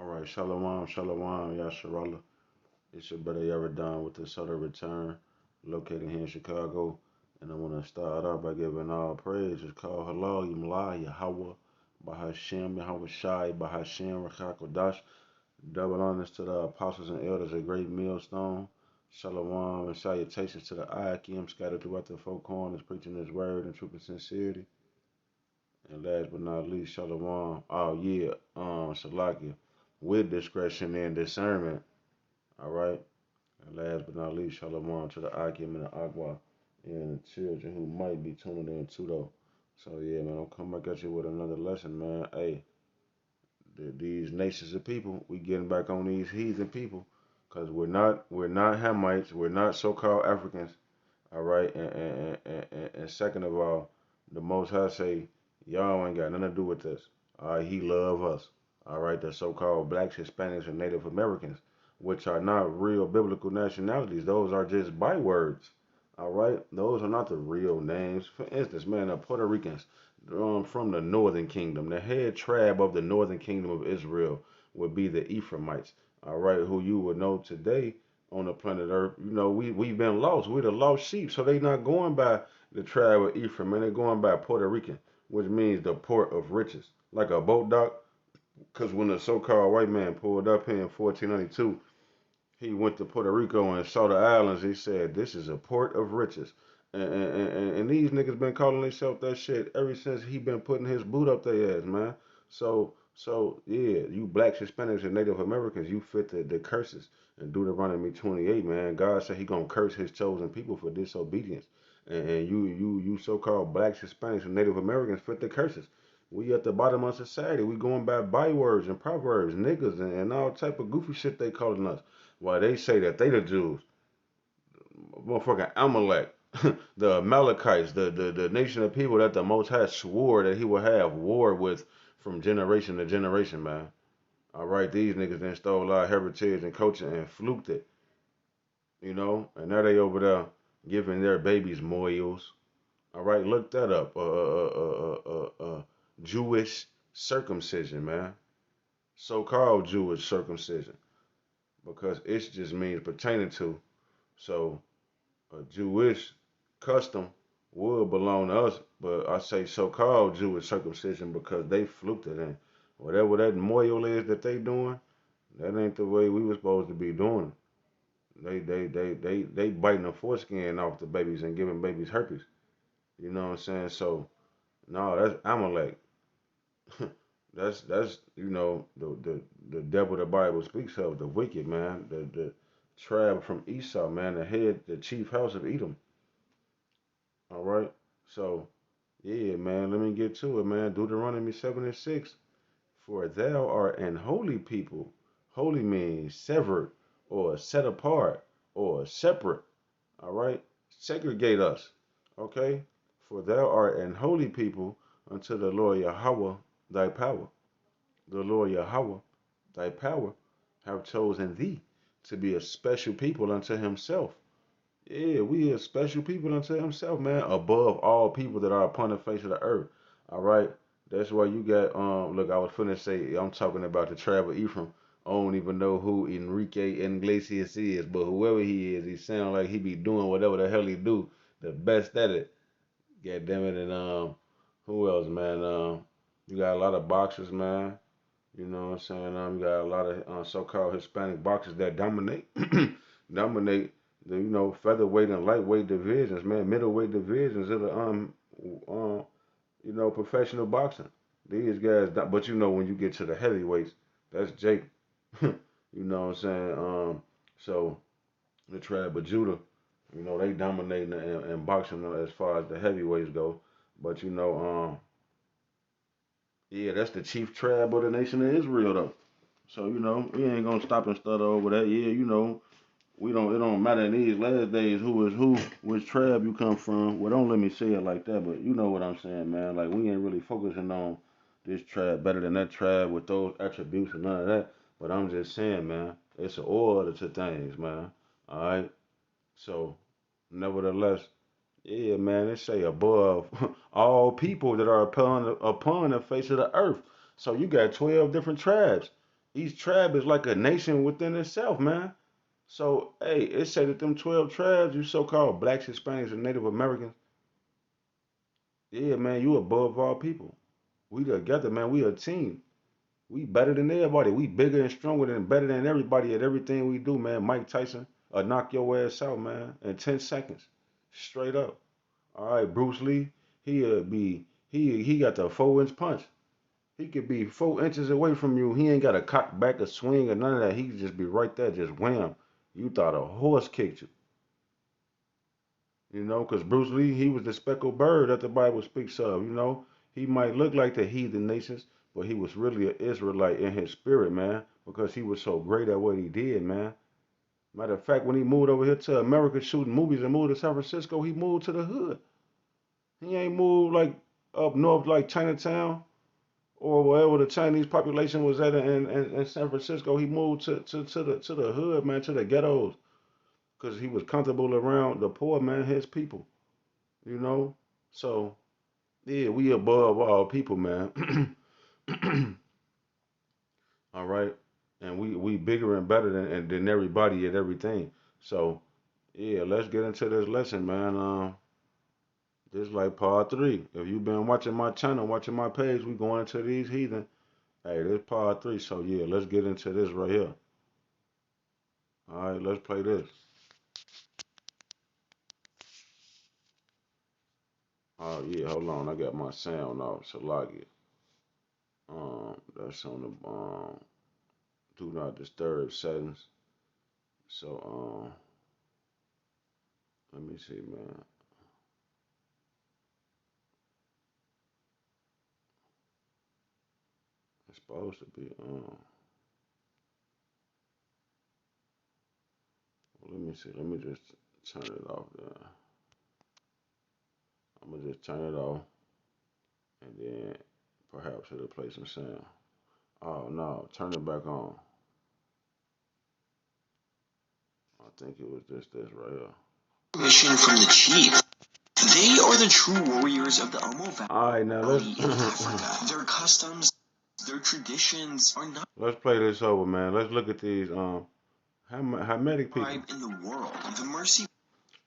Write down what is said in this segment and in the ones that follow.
All right, Shalom, Shalom, Yasharallah. It's your brother Yaradon with the Southern Return, located here in Chicago. And I want to start out by giving all praise. It's called Halal, Yimla, Yahweh, Bahashem, Yahweh Shai, Bahashem, Rachakodash. Double honors to the apostles and elders, a great millstone. Shalom and salutations to the Akim scattered throughout the four corners, preaching his word in truth and sincerity. And last but not least, Shalom. Oh yeah, Shalakia. With discretion and discernment. All right. And last but not least, Shalom to the Akim and the Agua and the children who might be tuning in too though. So yeah, man, I'll come back at you with another lesson, man. Hey, these nations of people, we getting back on these heathen people, cause we're not Hamites, we're not so-called Africans. All right, and second of all, the Most High say, y'all ain't got nothing to do with this. All right, He love us. All right, the so-called blacks, Hispanics, and Native Americans, which are not real biblical nationalities. Those are just bywords. All right, those are not the real names. For instance, man, the Puerto Ricans from the Northern Kingdom, the head tribe of the Northern Kingdom of Israel would be the Ephraimites. All right, who you would know today on the planet Earth. You know, we've been lost. We're the lost sheep. So they not going by the tribe of Ephraim, man. They're going by Puerto Rican, which means the port of riches, like a boat dock. Because when the so-called white man pulled up here in 1492, he went to Puerto Rico and saw the islands. He said, "This is a port of riches." And these niggas been calling themselves that shit ever since he been putting his boot up their ass, man. So yeah, you blacks, Hispanics, and Native Americans, you fit the curses. And Deuteronomy 28, man, God said He gonna curse His chosen people for disobedience. And you so-called blacks, Hispanics, and Native Americans fit the curses. We at the bottom of society. We going by bywords and proverbs, niggas, and all type of goofy shit they calling us. Why they say that they the Jews, motherfucking Amalek, the Amalekites, the nation of people that the Most High swore that He would have war with from generation to generation, man. All right, these niggas then stole our heritage and culture and fluked it, and now they over there giving their babies moils. All right, look that up. Jewish circumcision, man. So-called Jewish circumcision, because it just means pertaining to. So a Jewish custom would belong to us, but I say so-called Jewish circumcision because they fluked it in. Whatever that moil is that they doing, that ain't the way we were supposed to be doing it. They biting the foreskin off the babies and giving babies herpes. You know what I'm saying? So no, that's Amalek. That's the devil the Bible speaks of, the wicked man, the tribe from Esau, man, the chief house of Edom. All right. So yeah, man, let me get to it, man. Deuteronomy 7:6. For thou art an holy people. Holy means severed or set apart or separate. All right. Segregate us. Okay. For thou art an holy people unto the Lord Yahweh thy power. The Lord Yahweh thy power have chosen thee to be a special people unto Himself. Yeah, we are special people unto Himself, man, above all people that are upon the face of the earth. All right, that's why you got Look, I was finna say I'm talking about the tribe of Ephraim. I don't even know who Enrique Iglesias is, but whoever he is, he sound like he be doing whatever the hell he do, the best at it. God damn it, and who else, man? You got a lot of boxers, man. You know what I'm saying? You got a lot of so-called Hispanic boxers that dominate, dominate the featherweight and lightweight divisions, man, middleweight divisions of the um professional boxing. These guys, but when you get to the heavyweights, that's Jake. You know what I'm saying? So the tribe of Judah, they dominating in boxing as far as the heavyweights go. But yeah, that's the chief tribe of the nation of Israel, though. So, we ain't gonna stop and stutter over that. Yeah, we don't. It don't matter in these last days who is who, which tribe you come from. Well, don't let me say it like that, but you know what I'm saying, man. Like we ain't really focusing on this tribe better than that tribe with those attributes and none of that. But I'm just saying, man, it's an order to things, man. All right. So, nevertheless, yeah, man, it say above all people that are upon the face of the earth. So you got 12 different tribes. Each tribe is like a nation within itself, man. So, hey, it said that them 12 tribes, you so-called blacks, Hispanics, and Native Americans, yeah, man, you above all people. We together, man. We a team. We better than everybody. We bigger and stronger than better than everybody at everything we do, man. Mike Tyson knock your ass out, man, in 10 seconds. Straight up. All right, Bruce Lee, he got the 4 inch punch. He could be 4 inches away from you. He ain't got to cock back a swing or none of that. He could just be right there, just wham. You thought a horse kicked you. You know, because Bruce Lee, he was the speckled bird that the Bible speaks of. You know, he might look like the heathen nations, but he was really an Israelite in his spirit, man, because he was so great at what he did, man. Matter of fact, when he moved over here to America shooting movies and moved to San Francisco, he moved to the hood. He ain't moved like up north like Chinatown or wherever the Chinese population was at in San Francisco. He moved to the hood, man, to the ghettos, because he was comfortable around the poor, man, his people. You know, so yeah, we above all people, man. All right, and we bigger and better than everybody at everything. So yeah, let's get into this lesson, man. This is like part 3. If you've been watching my channel, watching my page, we going into these heathen. Hey, this part 3. So yeah, let's get into this right here. All right, let's play this. Oh yeah, hold on, I got my sound off. So like it. That's on the do not disturb settings. So let me see, man. It's supposed to be well, let me see. Let me just turn it off there. I'm gonna just turn it off, and then perhaps it'll play some sound. Oh no, turn it back on. I think it was just this right here. Mission from the chief. They are the true warriors of the Omo All right, now Valley in Africa. Their customs, their traditions are not let's play this over, man. Let's look at these Hamitic people. tribe in the world. The Mercy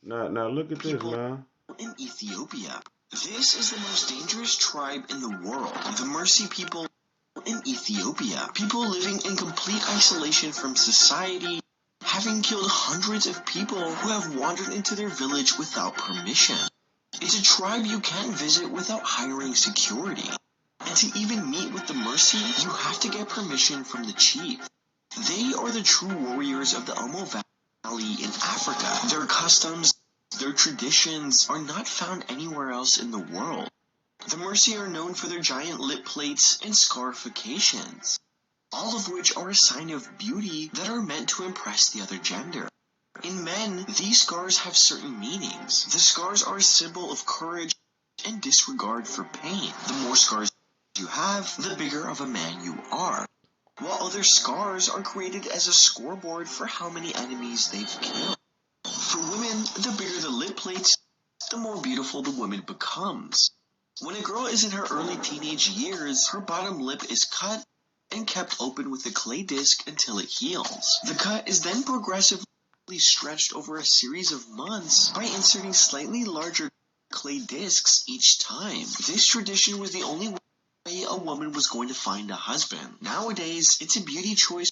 Now look at this, people man. in Ethiopia. This is the most dangerous tribe in the world. The Mercy people in Ethiopia. People living in complete isolation from society, having killed hundreds of people who have wandered into their village without permission. It's a tribe you can't visit without hiring security. And to even meet with the Mercy, you have to get permission from the chief. They are the true warriors of the Omo Valley in Africa. Their customs, their traditions are not found anywhere else in the world. The Mercy are known for their giant lip plates and scarifications, all of which are a sign of beauty that are meant to impress the other gender. In men, these scars have certain meanings. The scars are a symbol of courage and disregard for pain. The more scars you have, the bigger of a man you are. While other scars are created as a scoreboard for how many enemies they've killed. For women, the bigger the lip plates, the more beautiful the woman becomes. When a girl is in her early teenage years, her bottom lip is cut and kept open with a clay disc until it heals. The cut is then progressively stretched over a series of months by inserting slightly larger clay discs each time. This tradition was the only way a woman was going to find a husband. Nowadays, it's a beauty choice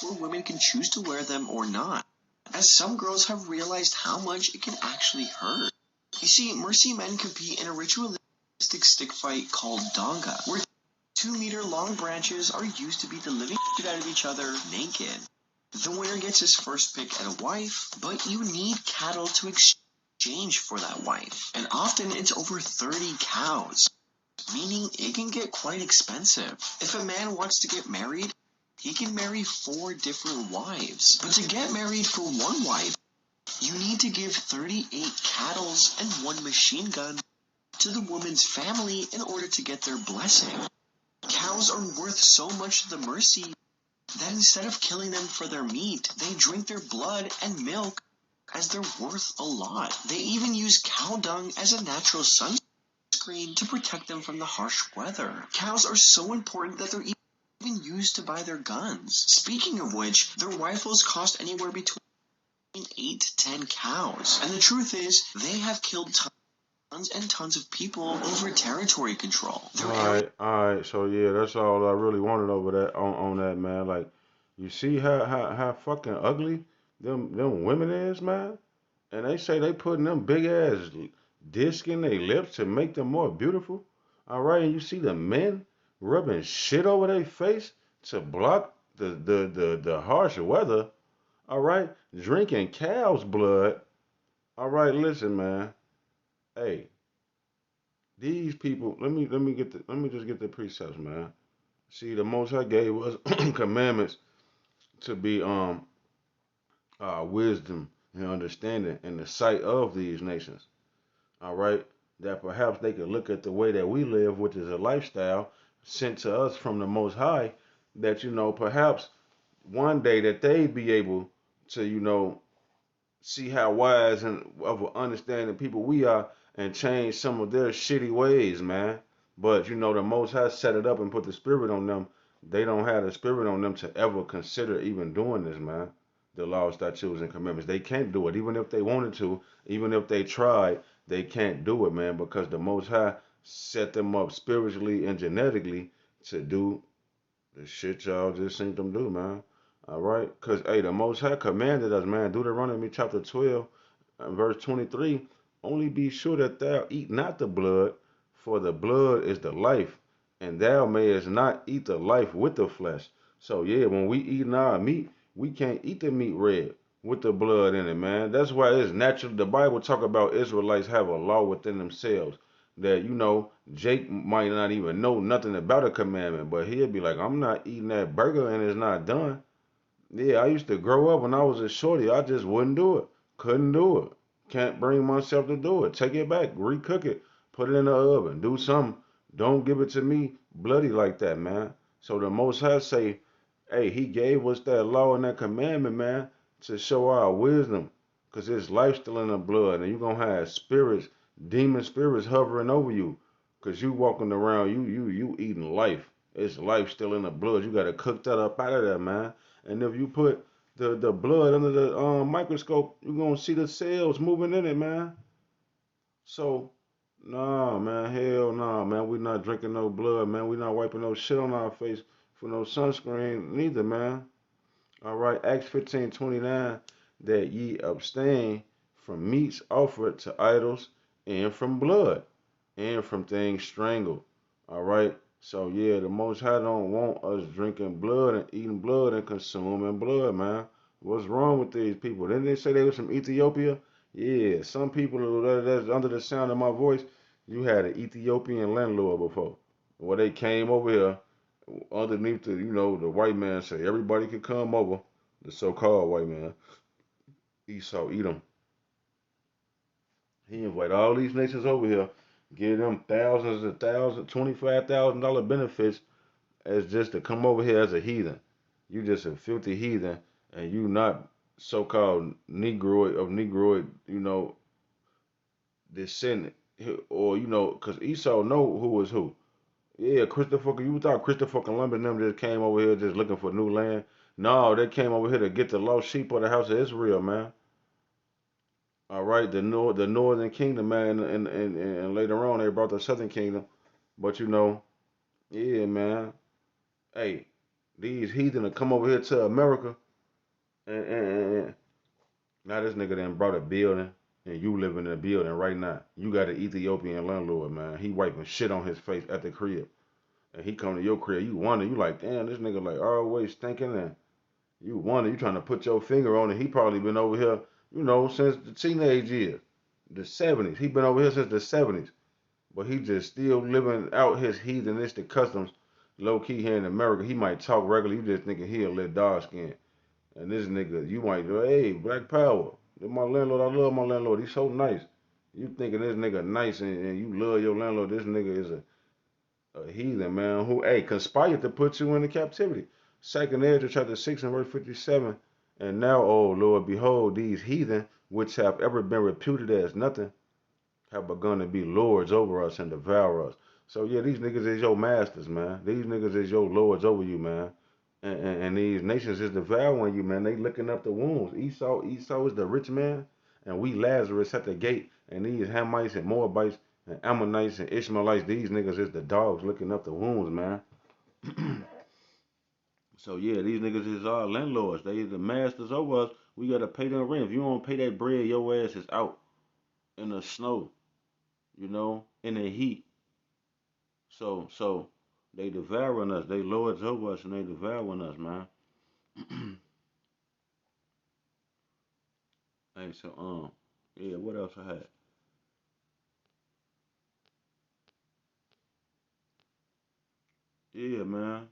where women can choose to wear them or not, as some girls have realized how much it can actually hurt. You see, Mercy men compete in a ritualistic stick fight called Donga, where 2-meter long branches are used to beat the living shit out of each other naked. The winner gets his first pick at a wife, but you need cattle to exchange for that wife. And often it's over 30 cows, meaning it can get quite expensive. If a man wants to get married, he can marry 4 different wives. But to get married for one wife, you need to give 38 cattle and 1 machine gun to the woman's family in order to get their blessing. Cows are worth so much to the Mercy that instead of killing them for their meat, they drink their blood and milk as they're worth a lot. They even use cow dung as a natural sunscreen to protect them from the harsh weather. Cows are so important that they're even used to buy their guns. Speaking of which, their rifles cost anywhere between 8 to 10 cows. And the truth is, they have killed tons and tons of people over territory control. All right. So yeah, that's all I really wanted over that on that, man. Like, you see how fucking ugly them women is, man. And they say they putting them big ass disc in their lips to make them more beautiful. All right, and you see the men rubbing shit over their face to block the harsh weather. All right, drinking cow's blood. All right, listen, man. Hey, these people. Let me just get the precepts, man. See, the Most High gave us commandments to be wisdom and understanding in the sight of these nations. All right, that perhaps they could look at the way that we live, which is a lifestyle sent to us from the Most High, that perhaps one day that they be able to see how wise and of understanding people we are and change some of their shitty ways, man. But the Most High set it up and put the spirit on them. They don't have the spirit on them to ever consider even doing this, man. The law, statutes, and commandments. They can't do it, even if they wanted to, even if they tried. They can't do it, man, because the Most High set them up spiritually and genetically to do the shit y'all just seen them do, man. All right? Because, hey, the Most High commanded us, man. Deuteronomy chapter 12, verse 23. Only be sure that thou eat not the blood, for the blood is the life, and thou mayest not eat the life with the flesh. So, yeah, when we eat our meat, we can't eat the meat red with the blood in it, man. That's why it's natural. The Bible talk about Israelites have a law within themselves that Jake might not even know nothing about a commandment, but he'll be like, I'm not eating that burger and it's not done. Yeah, I used to grow up when I was a shorty. I just wouldn't do it. Couldn't do it. Can't bring myself to do it. Take it back. Recook it. Put it in the oven. Do something. Don't give it to me bloody like that, man. So the Most High say, hey, he gave us that law and that commandment, man, to show our wisdom. Because his life's still in the blood. And you're going to have spirits, demon spirits hovering over you. Because you walking around, you eating life. It's life still in the blood. You got to cook that up out of there, man. And if you put the blood under the microscope, you're going to see the cells moving in it, man. So, nah, man, hell nah, man. We not drinking no blood, man. We not wiping no shit on our face for no sunscreen neither, man. All right, Acts 15:29, that ye abstain from meats offered to idols and from blood and from things strangled. All right. So yeah, the Most High don't want us drinking blood and eating blood and consuming blood, man. What's wrong with these people? Didn't they say they was from Ethiopia? Yeah, some people that's under the sound of my voice, you had an Ethiopian landlord before. Well, they came over here underneath the white man say everybody could come over. The so-called white man, Esau, Edom. He invite all these nations over here, give them thousands and thousands, $25,000 benefits as just to come over here as a heathen. You just a filthy heathen, and you not so-called Negroid, descendant, or because Esau know who was who. Yeah, Christopher, you thought Christopher Columbus and them just came over here just looking for new land? No, they came over here to get the lost sheep of the house of Israel, man. All right, the northern kingdom, man, and later on they brought the southern kingdom. But yeah, man. Hey, these heathen to come over here to America, and now this nigga done brought a building, and you living in a building right now. You got an Ethiopian landlord, man. He wiping shit on his face at the crib, and he come to your crib. You wonder, you like, damn, this nigga like always stinking, and you wonder, you trying to put your finger on it. He probably been over here, since the teenage years, the 70s. He been over here since the 70s. But he just still living out his heathenistic customs low key here in America. He might talk regular. You just thinking he a little dark skin. And this nigga, you might go, hey, Black Power. This my landlord. I love my landlord. He's so nice. You thinking this nigga nice and you love your landlord. This nigga is a heathen, man, who, hey, conspired to put you into captivity. Second Ezra chapter 6 and verse 57. And now, O Lord, behold, these heathen, which have ever been reputed as nothing, have begun to be lords over us and devour us. So yeah, these niggas is your masters, man. These niggas is your lords over you, man. And these nations is devouring you, man. They licking up the wounds. Esau is the rich man, and we Lazarus at the gate. And these Hamites and Moabites and Ammonites and Ishmaelites, these niggas is the dogs licking up the wounds, man. So yeah, these niggas is our landlords. They the masters over us. We gotta pay them rent. If you don't pay that bread, your ass is out in the snow, in the heat. So they devouring us. They lords over us and they devouring us, man. Hey, so yeah, what else I had? Yeah, man.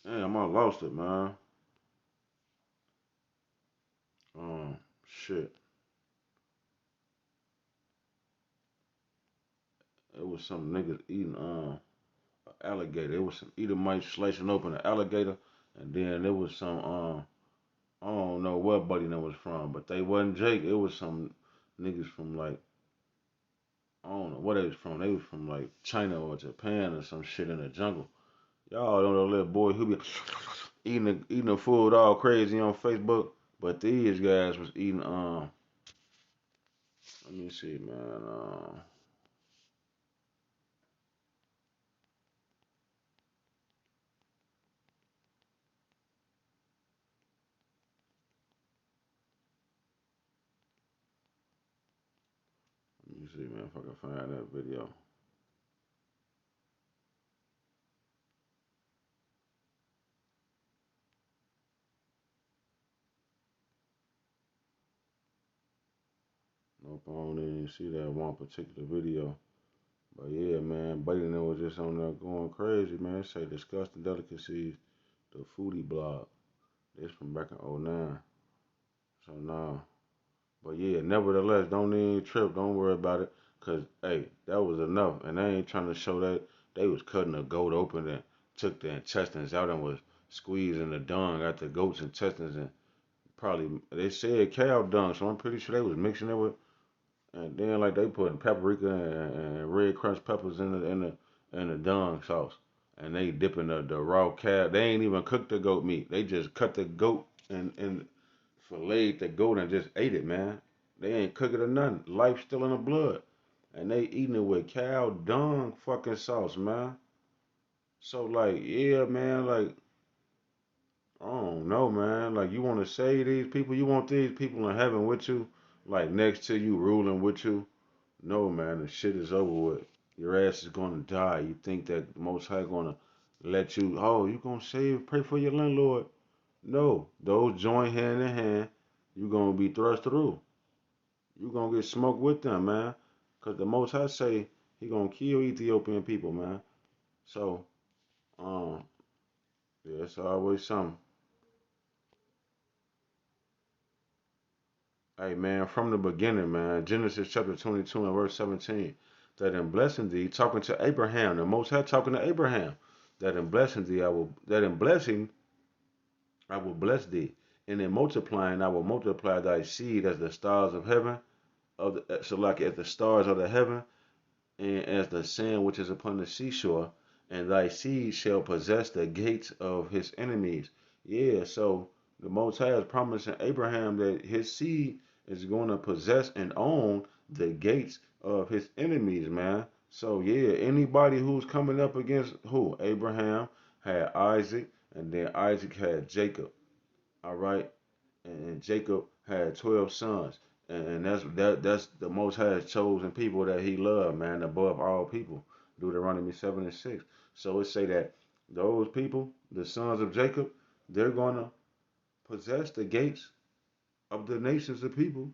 Damn, I lost it, man. Shit. It was some niggas eating alligator. It was some Edomites slicing open an alligator, and then there was some I don't know what buddy that was from, but they wasn't Jake. It was some niggas from like I don't know what they was from. They was from like China or Japan or some shit in the jungle. Y'all don't know the little boy who be eating the food all crazy on Facebook, but these guys was eating let me see, man. Let me see, man, if I can find that video. Nope, I don't even see that one particular video. But yeah, man, Buddy and them was just on there going crazy, man. Say disgusting delicacies, the foodie blog. This from back in '09. So nah. But yeah, nevertheless, don't even trip. Don't worry about it. Cause hey, that was enough. And they ain't trying to show that they was cutting a goat open and took the intestines out and was squeezing the dung out the goat's intestines and probably they said cow dung, so I'm pretty sure they was mixing it with and then like they putting paprika and red crushed peppers in the dung sauce. And they dipping the raw cow. They ain't even cooked the goat meat. They just cut the goat and filleted the goat and just ate it, man. They ain't cook it or nothing. Life still in the blood. And they eating it with cow dung fucking sauce, man. So like, yeah, man, like, I don't know, man. Like you wanna save these people, you want these people in heaven with you, like next to you, ruling with you. No, man, the shit is over with. Your ass is gonna die. You think that the Most High gonna let you? Oh, you gonna save? Pray for your landlord? No, those join hand in hand. You gonna be thrust through. You gonna get smoked with them, man. Cause the Most High say he gonna kill Ethiopian people, man. So, um, yeah, it's always something. Hey, man, from the beginning, man, Genesis chapter 22 and verse 17, that in blessing thee, talking to Abraham, the Most High talking to Abraham, that in blessing I will bless thee, and in multiplying I will multiply thy seed as the stars of heaven, so like as the stars of the heaven, and as the sand which is upon the seashore, and thy seed shall possess the gates of his enemies. Yeah, so the Most High is promising Abraham that his seed is going to possess and own the gates of his enemies, man. So yeah, anybody who's coming up against who? Abraham had Isaac, and then Isaac had Jacob. All right, and Jacob had 12 sons, and that's the Most High's chosen people that He loved, man, above all people. Deuteronomy 7 and 6. So it say that those people, the sons of Jacob, they're gonna possess the gates of the nations of people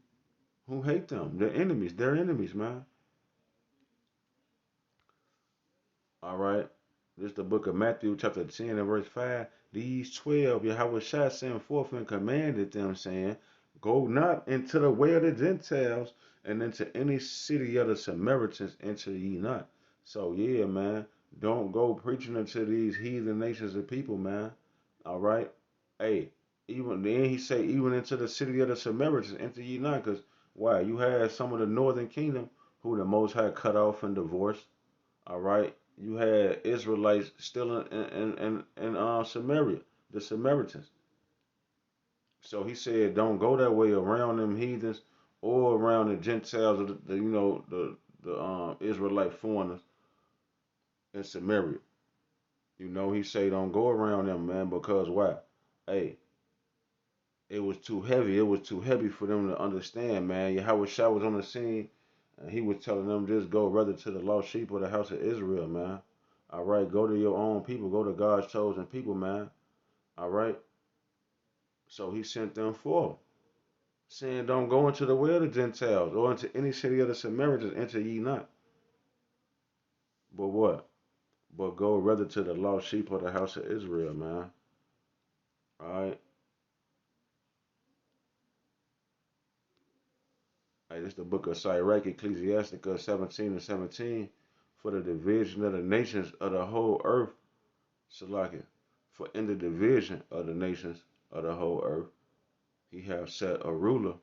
who hate them. They're enemies. They're enemies, man. All right. This is the book of Matthew, chapter 10 and verse 5. These 12 Yahweh Shah sent forth and commanded them, saying, go not into the way of the Gentiles, and into any city of the Samaritans enter ye not. So, yeah, man, don't go preaching into these heathen nations of people, man. All right? Hey, even then he say, even into the city of the Samaritans enter ye not, because why? You had some of the northern kingdom who the Most High cut off and divorced. All right, you had Israelites still in Samaria, the Samaritans. So he said, don't go that way around them heathens or around the Gentiles, or the Israelite foreigners in Samaria. He say don't go around them, man, because why? Hey, it was too heavy. It was too heavy for them to understand, man. Yahweh Shah was on the scene, and he was telling them just go rather to the lost sheep of the house of Israel, man. All right, go to your own people. Go to God's chosen people, man. All right. So he sent them forth, saying, don't go into the way of the Gentiles or into any city of the Samaritans, enter ye not. But what? But go rather to the lost sheep of the house of Israel, man. All right. Hey, this is the book of Sirach, Ecclesiastica 17 and 17. For the division of the nations of the whole earth, Salakia. For in the division of the nations of the whole earth, he hath set a ruler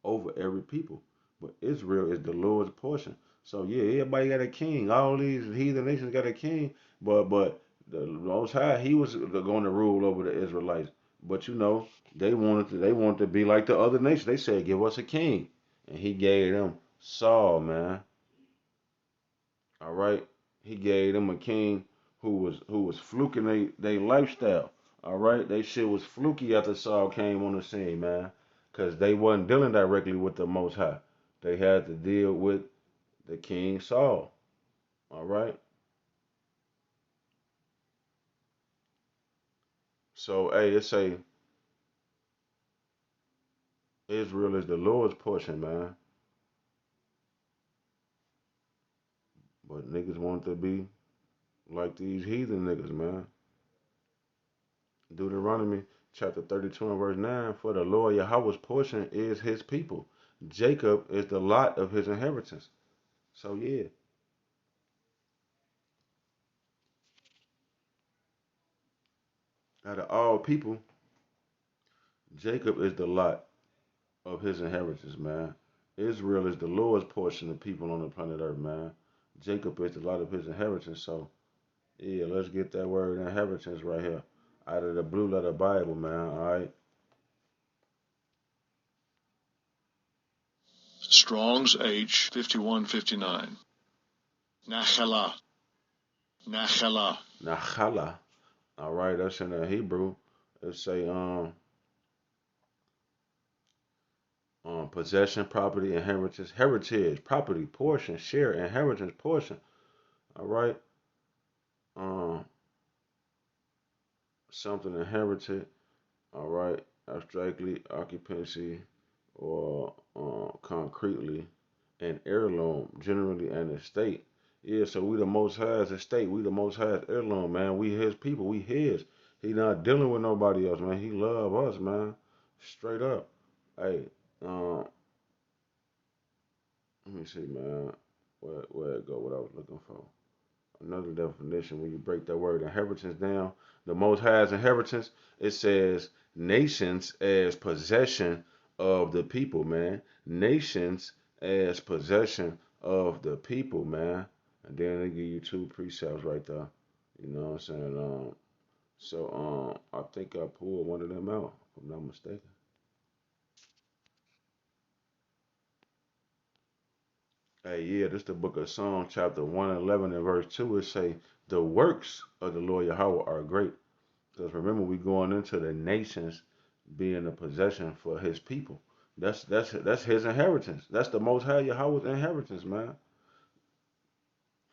over every people. But Israel is the Lord's portion. So yeah, everybody got a king. All these heathen nations got a king. But the Most High, he was going to rule over the Israelites. But they wanted to be like the other nations. They said, give us a king. And he gave them Saul, man. All right. He gave them a king who was fluking they lifestyle. All right. They shit was fluky after Saul came on the scene, man. Cause they wasn't dealing directly with the Most High. They had to deal with the King Saul. All right. So hey, it say Israel is the Lord's portion, man. But niggas want to be like these heathen niggas, man. Deuteronomy chapter 32 and verse 9. For the Lord Yahweh's portion is his people. Jacob is the lot of his inheritance. So yeah. Out of all people, Jacob is the lot of his inheritance, man. Israel is the Lord's portion of people on the planet Earth, man. Jacob is the lot of his inheritance. So yeah, let's get that word inheritance right here. Out of the blue letter Bible, man. Alright. Strong's H 5159. Nachala. Nachala. Nachala. Alright, that's in the Hebrew. Let's say possession, property, inheritance, heritage, property, portion, share, inheritance, portion. Alright. Um Something inherited. Alright. Abstractly, occupancy, or concretely, an heirloom, generally an estate. Yeah, so we the Most High's estate. We the Most High's heirloom, man. We his people. We his. He not dealing with nobody else, man. He love us, man. Straight up. Hey, um, let me see, man. Where it go? What I was looking for. Another definition when you break that word inheritance down. The Most High's inheritance, it says nations as possession of the people, man. Nations as possession of the people, man. And then they give you two precepts right there. You know what I'm saying? I think I pulled one of them out, if I'm not mistaken. Hey, yeah, this is the book of Psalms, chapter 111 and verse 2. It say, the works of the Lord Yahweh are great. Because remember, we going into the nations being a possession for his people. That's his inheritance. That's the Most High Yahweh's inheritance, man.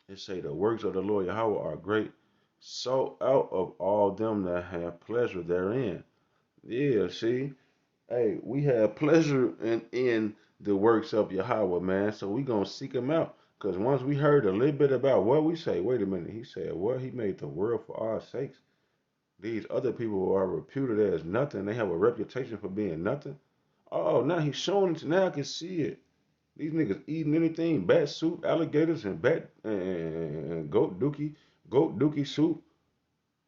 It say the works of the Lord Yahweh are great, so out of all them that have pleasure therein. Yeah, see, hey, we have pleasure in the works of Yahweh, man. So we gonna seek him out. Cause once we heard a little bit about what we say, wait a minute, he said, well, he made the world for our sakes. These other people who are reputed as nothing, they have a reputation for being nothing. Oh, now he's showing it. Now I can see it. These niggas eating anything, bat soup, alligators, and bat and goat dookie soup.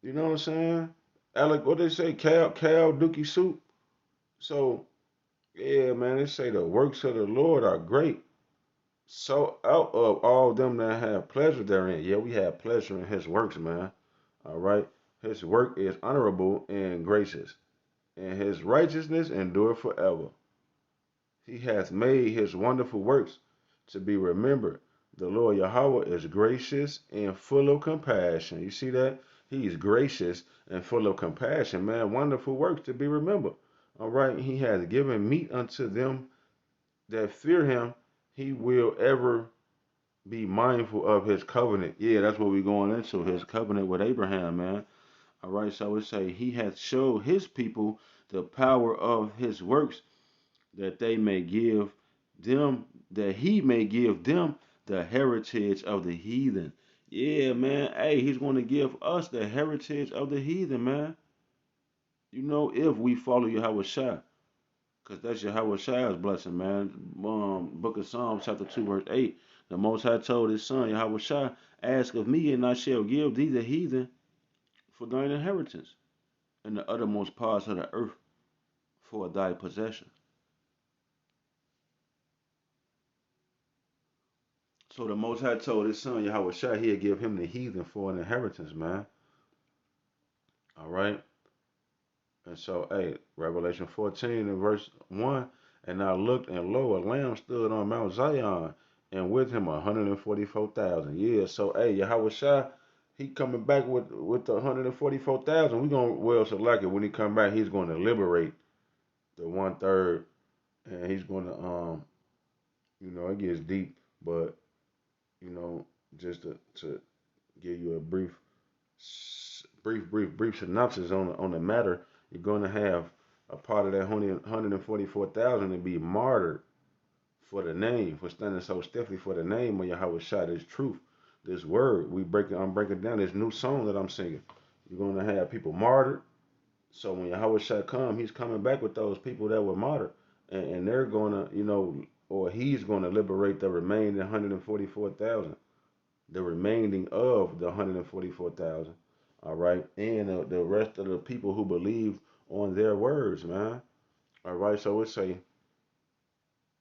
You know what I'm saying? What they say, cow dookie soup. So yeah, man, they say the works of the Lord are great. So out of all them that have pleasure therein, yeah, we have pleasure in his works, man. All right. His work is honorable and gracious, and his righteousness endure forever. He hath made his wonderful works to be remembered. The Lord Yahweh is gracious and full of compassion. You see that? He's gracious and full of compassion, man. Wonderful works to be remembered. All right. He has given meat unto them that fear him. He will ever be mindful of his covenant. Yeah, that's what we're going into. His covenant with Abraham, man. All right. So it say he hath showed his people the power of his works that they may give them, that he may give them the heritage of the heathen. Yeah, man. Hey, he's going to give us the heritage of the heathen, man. You know, if we follow Yahweh Shai, because that's Yahweh Shai's blessing, man. Book of Psalms, chapter 2, verse 8. The Most High told his son, Yahweh Shai, ask of me, and I shall give thee the heathen for thine inheritance, and the uttermost parts of the earth for thy possession. So the Most High told his son Yahweh Shai he'd give him the heathen for an inheritance, man. All right. And so, hey, Revelation 14 and verse 1. And I looked, and lo, a lamb stood on Mount Zion, and with him 144,000. Yeah, so, hey, Yahweh Shai, he coming back with the 144,000. We going to, well, select it. When he come back, he's going to liberate the 1/3, and he's going to, it gets deep, but, just to give you a brief synopsis on the matter. You're going to have a part of that 144,000 to be martyred for the name, for standing so stiffly for the name of Yahweh Shai, this truth, this word. I'm breaking down this new song that I'm singing. You're going to have people martyred. So when Yahweh Shai come, he's coming back with those people that were martyred, and they're going to, or he's going to liberate the remaining 144,000, the remaining of the 144,000. All right, and the rest of the people who believe on their words, man. All right, so it say,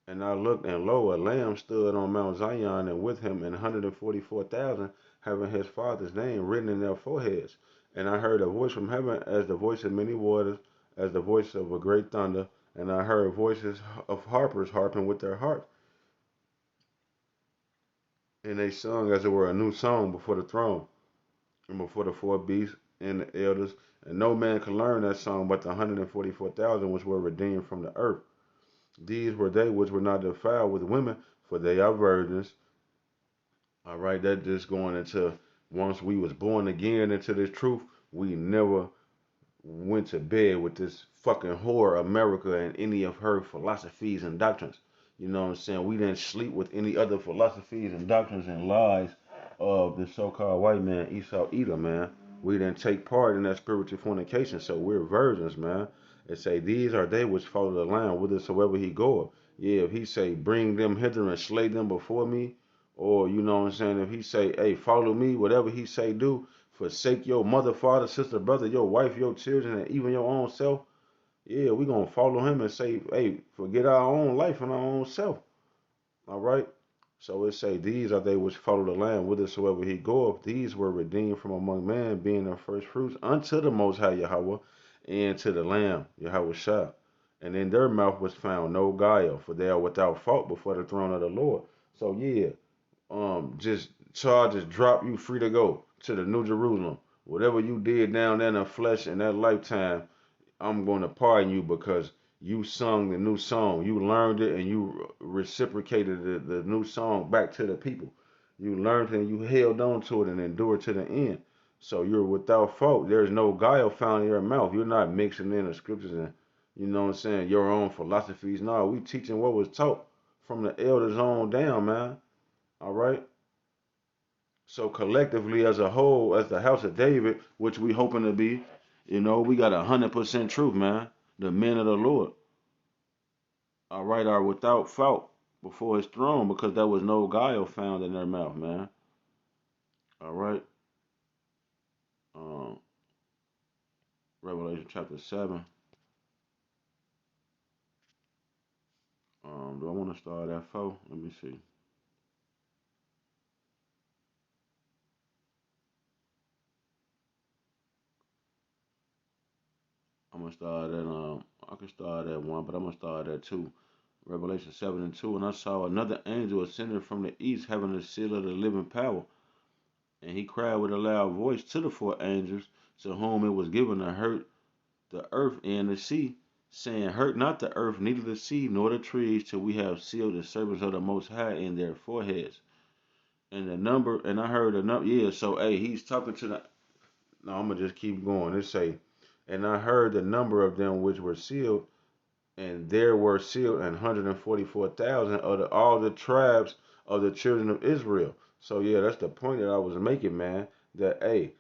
and I looked, and lo, a lamb stood on Mount Zion, and with him 144,000, having his father's name written in their foreheads. And I heard a voice from heaven as the voice of many waters, as the voice of a great thunder. And I heard voices of harpers harping with their harps. And they sung as it were a new song before the throne, and before the four beasts and the elders. And no man could learn that song but the 144,000 which were redeemed from the earth. These were they which were not defiled with women, for they are virgins. All right, that just going into, once we was born again into this truth, we never went to bed with this fucking whore America and any of her philosophies and doctrines. You know what I'm saying? We didn't sleep with any other philosophies and doctrines and lies of the so-called white man Esau Edom, man. We didn't take part in that spiritual fornication, so we're virgins, man. It say, these are they which follow the Lamb whithersoever he goeth. Yeah, if he say, bring them hither and slay them before me, or, you know what I'm saying, if he say, hey, follow me, whatever he say do, forsake your mother, father, sister, brother, your wife, your children, and even your own self. Yeah, we gonna follow him and say, hey, forget our own life and our own self. All right. So it say, these are they which follow the Lamb whithersoever he goeth. These were redeemed from among men, being the first fruits unto the Most High Yahweh, and to the Lamb Yahweh Shah. And in their mouth was found no guile, for they are without fault before the throne of the Lord. So yeah, just charges drop, you free to go to the New Jerusalem. Whatever you did down there in the flesh in that lifetime, I'm going to pardon you because you sung the new song. You learned it and you reciprocated the new song back to the people. You learned it and you held on to it and endured to the end. So you're without fault. There's no guile found in your mouth. You're not mixing in the scriptures and, you know what I'm saying, your own philosophies. No, we teaching what was taught from the elders on down, man. All right. So collectively, as a whole, as the house of David, which we hoping to be, we got 100% truth, man. The men of the Lord, all right, are without fault before His throne because there was no guile found in their mouth, man. All right. Um, Revelation chapter 7. Do I want to start at 4? Let me see. I'm gonna start at I can start at 1, but I'm gonna start at 2. Revelation 7:2. And I saw another angel ascending from the east, having the seal of the living power. And he cried with a loud voice to the 4 angels, to whom it was given to hurt the earth and the sea, saying, Hurt not the earth, neither the sea, nor the trees, till we have sealed the servants of the Most High in their foreheads. And the number, and I heard a number, yeah, so, hey, he's talking to the, no, I'm going to just keep going. It say, and I heard the number of them which were sealed, and there were sealed 144,000 of all the tribes of the children of Israel. So, yeah, that's the point that I was making, man, that, hey,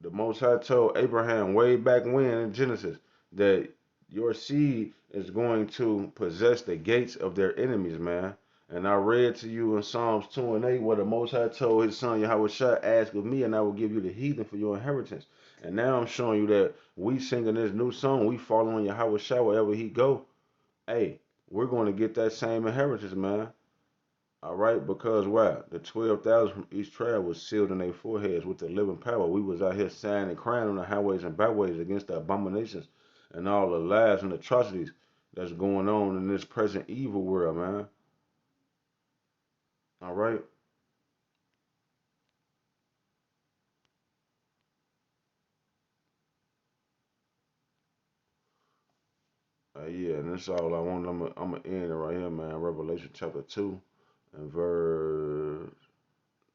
the Most High told Abraham way back when in Genesis that your seed is going to possess the gates of their enemies, man. And I read to you in Psalms 2 and 8 where the Most High told his son Yahweh Shah, ask of me and I will give you the heathen for your inheritance. And now I'm showing you that we singing this new song, we following Yahweh Shah wherever he go. Hey, we're going to get that same inheritance, man. All right, because why? The 12,000 from each tribe was sealed in their foreheads with the living power. We was out here sighing and crying on the highways and byways against the abominations and all the lies and atrocities that's going on in this present evil world, man. All right. Yeah, and that's all I want. I'm gonna end it right here, man. Revelation chapter 2 and verse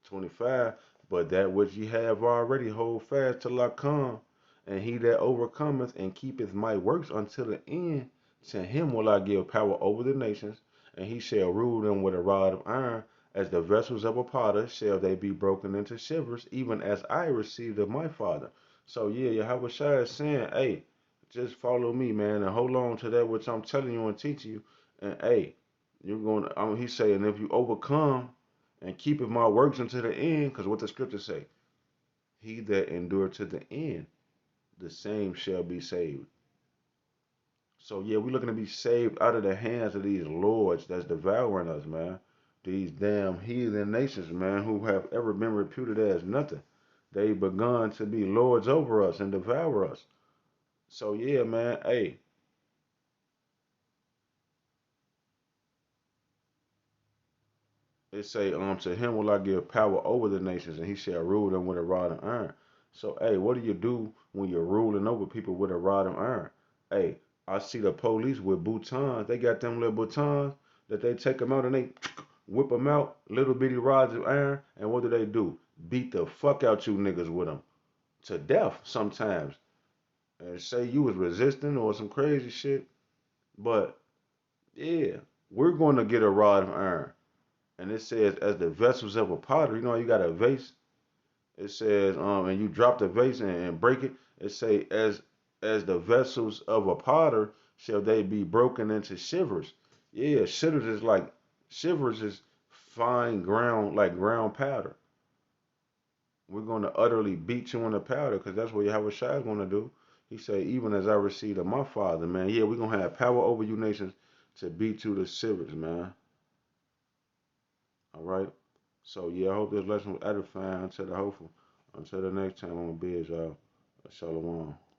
25. But that which ye have already hold fast till I come, and he that overcometh and keepeth my works until the end, to him will I give power over the nations, and he shall rule them with a rod of iron. As the vessels of a potter shall they be broken into shivers, even as I received of my Father. So yeah, Yahweh Shai is saying, hey, just follow me, man, and hold on to that which I'm telling you and teaching you. And hey, you're going. He's saying if you overcome and keeping my works unto the end, because what the scriptures say, he that endure to the end, the same shall be saved. So yeah, we're looking to be saved out of the hands of these lords that's devouring us, man. These damn heathen nations, man, who have ever been reputed as nothing. They've begun to be lords over us and devour us. So yeah, man, hey, it say, to him will I give power over the nations, and he shall rule them with a rod of iron. So, hey, what do you do when you're ruling over people with a rod of iron? Hey, I see the police with batons. They got them little batons that they take them out and they whip them out, little bitty rods of iron. And what do? Beat the fuck out you niggas with them to death sometimes. And say you was resisting or some crazy shit. But yeah, we're going to get a rod of iron. And it says, as the vessels of a potter, you know, you got a vase. It says, and you drop the vase and break it. It say, as the vessels of a potter shall they be broken into shivers. Yeah, shivers is fine ground, like ground powder. We're going to utterly beat you in the powder because that's what Yahweh Shai is going to do. He said, even as I received of my Father, man. Yeah, we're going to have power over you nations to beat you to shivers, man. All right. So yeah, I hope this lesson was edifying unto the hopeful. Until the next time, I'm gonna bid y'all. Shalom.